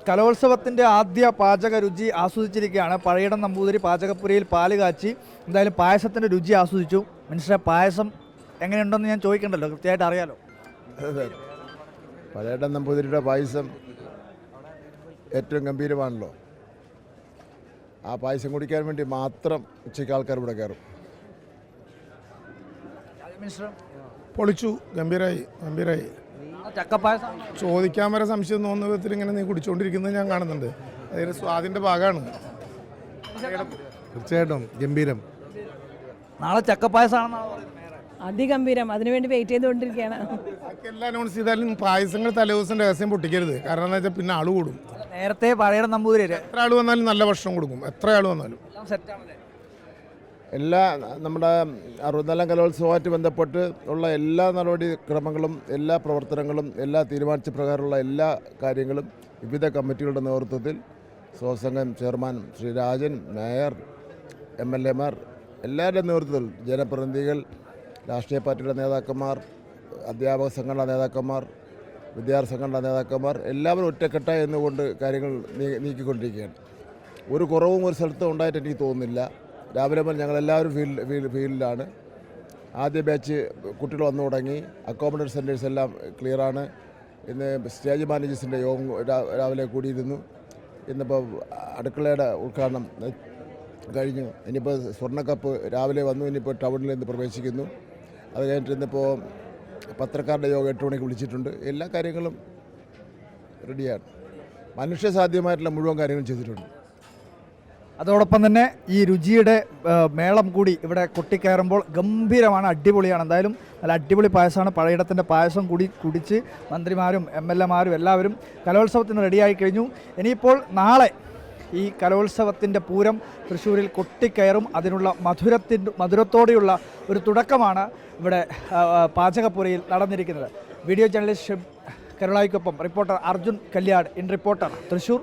കലോത്സവത്തിൻ്റെ ആദ്യ പാചക രുചി ആസ്വദിച്ചിരിക്കുകയാണ്. പഴയിടം നമ്പൂതിരി പാചകപ്പുരയിൽ പാല് കാച്ചി എന്തായാലും പായസത്തിൻ്റെ രുചി ആസ്വദിച്ചു. മനുഷ്യരെ പായസം എങ്ങനെയുണ്ടെന്ന് ഞാൻ ചോദിക്കണ്ടല്ലോ, കൃത്യമായിട്ട് അറിയാലോ. അതെ, പഴയിടം നമ്പൂതിരിയുടെ പായസം ഏറ്റവും ഗംഭീരമാണല്ലോ. ആ പായസം കുടിക്കാൻ വേണ്ടി മാത്രം ഉച്ചയ്ക്ക് ആൾക്കാർ ഇവിടെ കയറും. പൊളിച്ചു, ഗംഭീരായി. ചക്കപ്പായസം ചോദിക്കാൻ വരെ സംശയം തോന്നുന്ന വിധത്തിൽ ഇങ്ങനെ നീ കുടിച്ചുകൊണ്ടിരിക്കുന്നത് ഞാൻ കാണുന്നുണ്ട്. അതിൻ്റെ സ്വാദിൻ്റെ ഭാഗമാണ്. തീർച്ചയായിട്ടും ഗംഭീരം. നാളെ ചക്കപ്പായസമാണെന്നാണ് പറയുന്നത്. അതിഗംഭീരം. അതിനുവേണ്ടി വെയിറ്റ് ചെയ്തുകൊണ്ടിരിക്കുകയാണ്. ബാക്കി എല്ലാം അനൗൺസ് ചെയ്താലും പായസങ്ങൾ തലേദിവസം രഹസ്യം പൊട്ടിക്കരുത്. കാരണം എന്താ വെച്ചാൽ പിന്നെ ആൾ കൂടും. നേരത്തെ പഴയിടം നമ്പൂതിരി എത്ര ആൾ വന്നാലും നല്ല ഭക്ഷണം കൊടുക്കും. എത്ര ആൾ വന്നാലും സെറ്റാണല്ലേ. എല്ലാ നമ്മുടെ 64 കലോത്സവമായിട്ട് ബന്ധപ്പെട്ട് ഉള്ള എല്ലാ നടപടിക്രമങ്ങളും എല്ലാ പ്രവർത്തനങ്ങളും എല്ലാ തീരുമാനിച്ച പ്രകാരമുള്ള എല്ലാ കാര്യങ്ങളും വിവിധ കമ്മിറ്റികളുടെ നേതൃത്വത്തിൽ സ്വസംഘം chairman Shri Rajan, mayor, MLA മാർ എല്ലാവരുടെ നേതൃത്വത്തിൽ ജനപ്രതിനിധികൾ, രാഷ്ട്രീയ പാർട്ടിയുടെ നേതാക്കന്മാർ, അധ്യാപക സംഘടനാ നേതാക്കന്മാർ, വിദ്യാർത്ഥി സംഘടനാ നേതാക്കന്മാർ എല്ലാവരും ഒറ്റക്കെട്ടായി എന്നുകൊണ്ട് കാര്യങ്ങൾ നീക്കിക്കൊണ്ടിരിക്കുകയാണ്. ഒരു കുറവും ഒരു സ്ഥലത്തും ഉണ്ടായിട്ട് എനിക്ക് തോന്നുന്നില്ല. രാവിലെ മുതൽ ഞങ്ങളെല്ലാവരും ഫീൽഡിലാണ്. ആദ്യ ബാച്ച് കുട്ടികൾ വന്നു തുടങ്ങി. അക്കോമഡേഷൻ സെൻറ്റേഴ്സ് എല്ലാം ക്ലിയറാണ്. ഇന്ന് സ്റ്റേജ് മാനേജേഴ്സിൻ്റെ യോഗം രാവിലെ കൂടിയിരുന്നു. ഇന്നിപ്പോൾ അടുക്കളയുടെ ഉദ്ഘാടനം കഴിഞ്ഞു. ഇനിയിപ്പോൾ സ്വർണ്ണക്കപ്പ് രാവിലെ വന്നു. ഇനിയിപ്പോൾ ടൗണിൽ നിന്ന് പ്രവേശിക്കുന്നു. അത് കഴിഞ്ഞിട്ട് ഇന്നിപ്പോൾ പത്രക്കാരുടെ യോഗം 8 മണിക്ക് വിളിച്ചിട്ടുണ്ട്. എല്ലാ കാര്യങ്ങളും റെഡിയാണ്. മനുഷ്യ സാധ്യമായിട്ടുള്ള മുഴുവൻ കാര്യങ്ങളും ചെയ്തിട്ടുണ്ട്. അതോടൊപ്പം തന്നെ ഈ രുചിയുടെ മേളം കൂടി ഇവിടെ കൊട്ടിക്കയറുമ്പോൾ ഗംഭീരമാണ്, അടിപൊളിയാണ്. എന്തായാലും നല്ല അടിപൊളി പായസമാണ്. പഴയിടത്തിൻ്റെ പായസം കൂടി കുടിച്ച് മന്ത്രിമാരും MLA മാരും എല്ലാവരും കലോത്സവത്തിന് റെഡിയായി കഴിഞ്ഞു. ഇനിയിപ്പോൾ നാളെ ഈ കലോത്സവത്തിൻ്റെ പൂരം തൃശ്ശൂരിൽ കൊട്ടിക്കയറും. അതിനുള്ള മധുരത്തോടെയുള്ള ഒരു തുടക്കമാണ് ഇവിടെ പാചകപ്പുരയിൽ നടന്നിരിക്കുന്നത്. വീഡിയോ ജേർണലിസ്റ്റ് കരുളായിക്കൊപ്പം reporter Arjun Kalyad, in reporter, Thrissur.